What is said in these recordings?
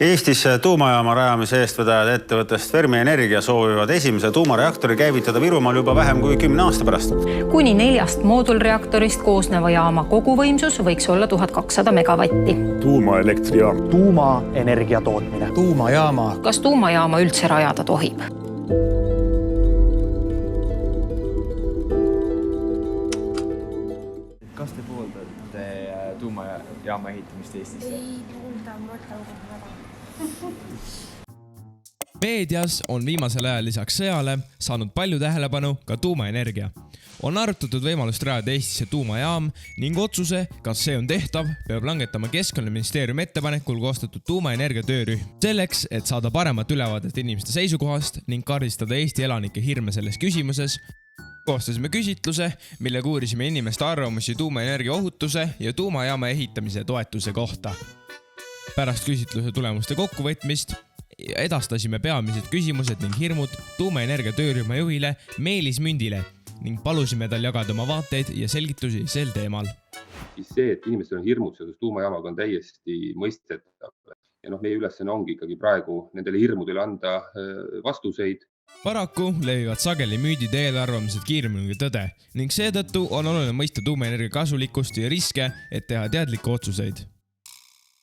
Eestis tuumajaama rajamise eestvedajad ettevõttest Fermi Energia soovivad esimese tuumareaktori käivitada Virumaal juba vähem kui 10 aasta pärast. Kuni 4 moodulreaktorist koosneva jaama koguvõimsus võiks olla 1200 megavatti. Tuumaelektrijaam. Tuumaenergia tootmine. Tuumajaama. Kas tuumajaama üldse rajada tohib? Kas te pooldate tuumajaama ehitamist Eestis? Ei poolda, ma mõtlen väga. Meedias on viimasel ajal lisaks sõjale saanud palju tähelepanu ka tuumaenergia. On arutatud võimalust rajada Eestisse tuumajaam ning otsuse, kas see on tehtav, peab langetama Keskkonnaministeeriumi ettepanekul koostatud tuumaenergia töörühm. Selleks, et saada paremat ülevaadet inimeste seisukohast ning kaardistada Eesti elanike hirme selles küsimuses, koostasime küsitluse, millega uurisime inimeste arvamusi tuumaenergia ohutuse ja tuumajaama ehitamise toetuse kohta. Pärast küsitluse tulemuste kokkuvõtmist edastasime peamised küsimused ning hirmud tuumaenergia töörühma juhile Meelis Mündile ning palusime tal jagada oma vaateid ja selgitusi sel teemal. See, et inimestel on hirmud seoses tuumajaamaga, on täiesti mõistetav. Ja meie ülesanne ongi ikkagi praegu nendele hirmudele anda vastuseid. Paraku levivad sageli müüdid eelarvamised kiiremini tõde ning seetõttu on oluline mõista tuumaenergia kasulikkust ja riske, et teha teadlikke otsuseid.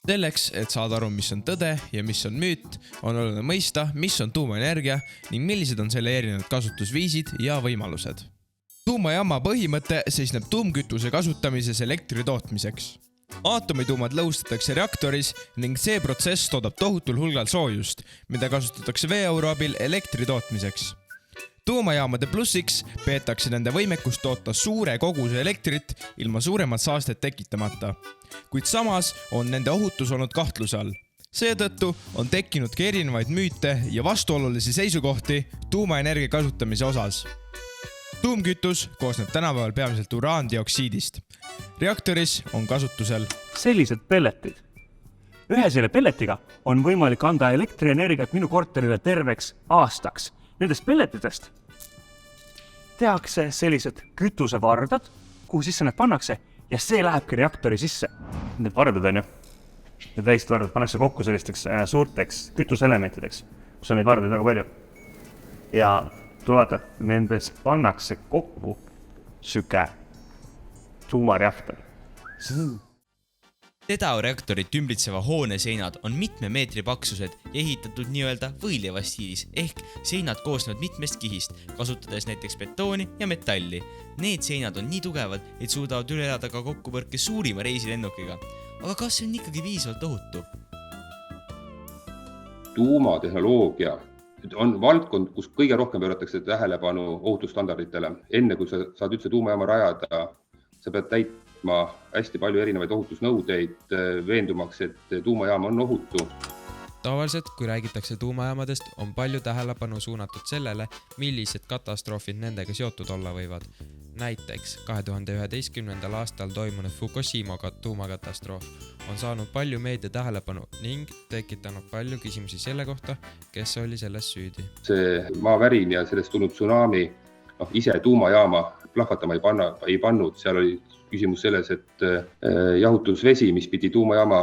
Selleks, et saada aru, mis on tõde ja mis on müüt, on oluline mõista, mis on tuumaenergia ning millised on selle erinevad kasutusviisid ja võimalused. Tuumajaama põhimõte seisneb tuumkütuse kasutamises elektri tootmiseks. Aatomituumad lõhustatakse reaktoris ning see protsess toodab tohutul hulgal soojust, mida kasutatakse veeauru abil elektri tootmiseks. Tuumajaamade plussiks peetakse nende võimekust toota suure koguse elektrit ilma suuremat saastet tekitamata, kuid samas on nende ohutus olnud kahtluse all. Seetõttu on tekkinudki erinevaid müüte ja vastuolulisi seisukohti tuumaenergia kasutamise osas. Tuumkütus koosneb tänapäeval peamiselt uraandioksiidist. Reaktoris on kasutusel Sellised pelletid. Ühe selle pelletiga on võimalik anda elektrienergiat minu korterile terveks aastaks. Nendest pelletidest tehakse sellised kütusevardad, kuhu sisse need pannakse ja see lähebki reaktori sisse. Need vardad on ju. Need väiksed vardad pannakse kokku sellisteks suurteks kütuselementideks, kus on neid vardaid väga palju. Ja tulevad, nendes pannakse kokku süke tuumareaktor. Tedao-reaktorit ümbritseva hoone seinad on mitme meetri paksused ja ehitatud nii-öelda võileiva stiilis ehk seinad koosnevad mitmest kihist, kasutades näiteks betooni ja metalli. Need seinad on nii tugevad, et suudavad üle elada ka kokkupõrke suurima reisilennukiga. Aga kas see on ikkagi viisavalt ohutu? Tuumatehnoloogia on valdkond, kus kõige rohkem pööratakse tähelepanu ohutusstandarditele. Enne kui sa saad üldse tuumajaama rajada, sa pead täitma hästi palju erinevaid ohutusnõudeid, veendumaks, et tuumajaam on ohutu. Tavaliselt, kui räägitakse tuumajaamadest, on palju tähelepanu suunatud sellele, millised katastroofid nendega seotud olla võivad. Näiteks 2011. aastal toimunud Fukushima tuumakatastroof on saanud palju meedia tähelepanu ning tekitanud palju küsimusi selle kohta, kes oli selles süüdi. See maavärin ja sellest tulnud tsunami ise tuumajaama plahvatama ei pannud. Seal oli küsimus selles, et jahutusvesi, mis pidi tuumajaama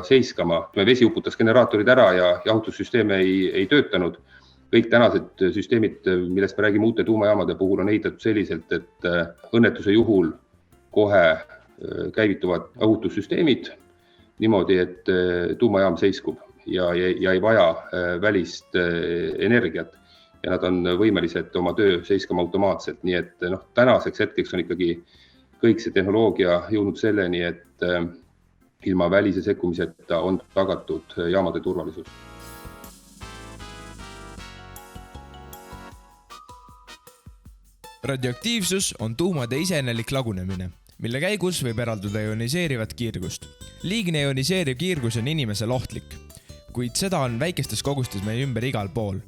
seiskama. Vesi uputas generaatorid ära ja jahutussüsteem ei töötanud. Kõik tänased süsteemid, millest me räägime uute tuumajaamade puhul, on ehitatud selliselt, et õnnetuse juhul kohe käivituvad ohutussüsteemid niimoodi, et tuumajaam seiskub ja ei vaja välist energiat. Ja nad on võimelised oma töö seiskama automaatselt. Nii et tänaseks hetkeks on ikkagi kõik see tehnoloogia jõudnud selleni, et ilma välise sekkumiseta on tagatud jaamade turvalisus. Radioaktiivsus on tuumade iseenelik lagunemine, mille käigus võib eralduda ioniseerivat kiirgust. Liigne ioniseeriv kiirgus on inimesel ohtlik, kuid seda on väikestes kogustes meie ümber igal pool.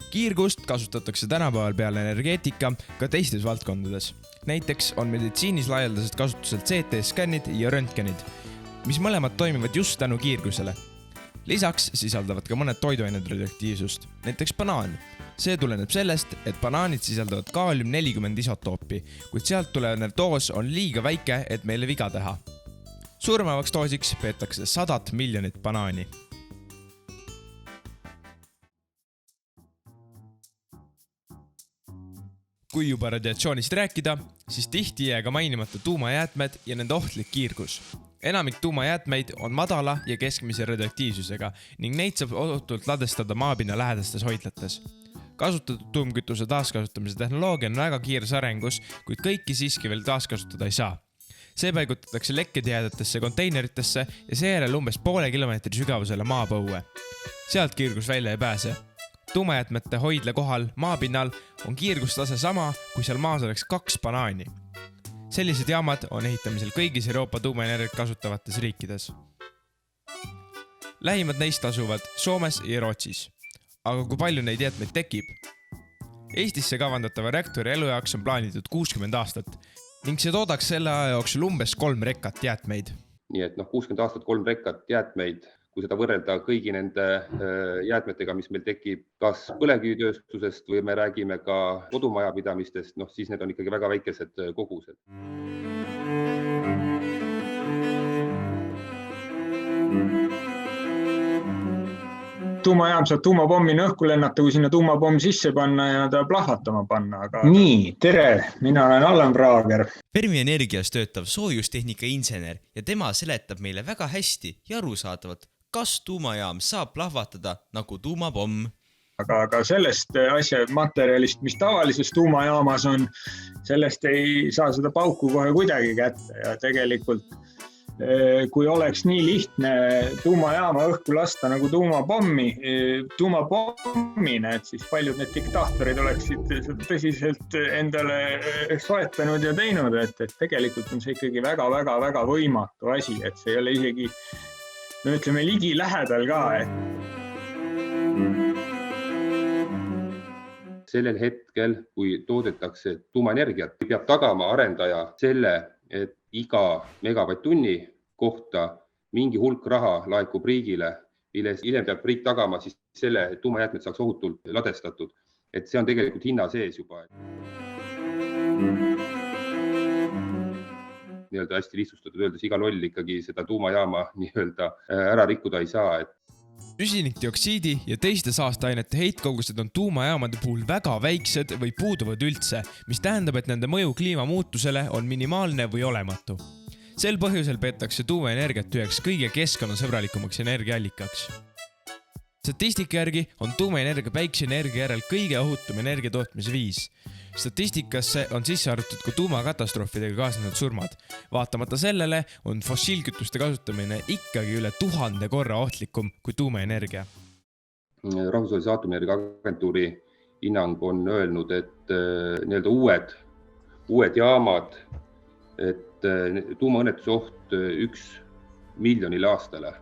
Kiirgust kasutatakse tänapäeval peale energeetika ka teistes valdkondades. Näiteks on meditsiinis laialdaselt kasutusel CT-skannid ja röntgenid, mis mõlemad toimivad just tänu kiirgusele. Lisaks sisaldavad ka mõned toiduained radioaktiivsust, näiteks banaan. See tuleneb sellest, et banaanid sisaldavad kaalium-40 isotoopi, kuid sealt tulenev doos on liiga väike, et meile viga teha. Surmavaks doosiks peetakse 100 miljonit banaani. Kui juba radiatsioonist rääkida, siis tihti jää ka mainimata tuumajäätmed ja nende ohtlik kiirgus. Enamik tuumajäätmeid on madala ja keskmise radioaktiivsusega ning neid saab ohutult ladestada maapinna lähedastes hoidlates. Kasutatud tuumkütuse taaskasutamise tehnoloogia on väga kiires arengus, kuid kõiki siiski veel taaskasutada ei saa. See paigutatakse lekketihedetesse konteineritesse ja seejärel umbes poole kilomeetri sügavusele maapõue. Sealt kiirgus välja ei pääse. Tuumajäätmete hoidla kohal maapinnal on kiirgustase sama, kui seal maas oleks 2 banaani. Sellised jaamad on ehitamisel kõigis Euroopa tuumaenergiat kasutavates riikides. Lähimad neist asuvad Soomes ja Rootsis. Aga kui palju neid jäätmeid tekib? Eestisse kavandatava reaktori elujaoks on plaanitud 60 aastat ning see toodaks selle aja jooksul umbes 3 rekkat jäätmeid. Nii et 60 aastat 3 rekkat jäätmeid, kui seda võrrelda kõigi nende jäätmetega, mis meil tekib kas põlevkivitööstusest või me räägime ka kodumajapidamistest, siis need on ikkagi väga väikesed kogused. Tuumajaam saab tuumapommina õhku lennata, kui sinna tuumapomm sisse panna ja ta plahvatama panna. Aga... Nii, tere, mina olen Allan Praager. Fermi Energias töötav soojustehnika insener ja tema seletab meile väga hästi ja arusaadavalt, kas tuumajaam saab plahvatada nagu tuumapomm. Aga sellest asja materjalist, mis tavalises tuumajaamas on, sellest ei saa seda pauku kohe kuidagi kätte ja tegelikult kui oleks nii lihtne tuumajaama õhku lasta nagu tuumapommina, et siis paljud need diktaatorid oleksid tõsiselt endale soetanud ja teinud, et tegelikult on see ikkagi väga võimatu asi, et see ei ole isegi, ütleme, ligi lähedal ka. Sellel hetkel, kui toodetakse tuumaenergiat, peab tagama arendaja selle, et iga megavatt-tunni kohta mingi hulk raha laekub riigile, milles hiljem peab riik tagama siis selle, et tuumajäätmed saaks ohutult ladestatud. Et see on tegelikult hinna sees juba. Nii-öelda hästi lihtsustatud öeldes, iga loll ikkagi seda tuumajaama nii-öelda ära rikkuda ei saa. Süsinikdioksiidi ja teiste saasteainete heitkogused on tuumajaamade puhul väga väiksed või puuduvad üldse, mis tähendab, et nende mõju kliimamuutusele on minimaalne või olematu. Sel põhjusel peetakse tuumaenergiat üheks kõige keskkonnasõbralikumaks energiaallikaks. Statistika järgi on tuumaenergia päikeseenergia järel kõige ohutum energiatootmise viis. Statistikasse on sisse arvatud ka tuumakatastroofidega kaasnenud surmad. Vaatamata sellele on fossiilkütuste kasutamine ikkagi üle 1000 korra ohtlikum kui tuumaenergia. Rahvusvahelise aatomienergia agentuuri hinnang on öelnud, et nii-öelda uued jaamad, et tuumaõnnetuse oht 1 miljonile aastale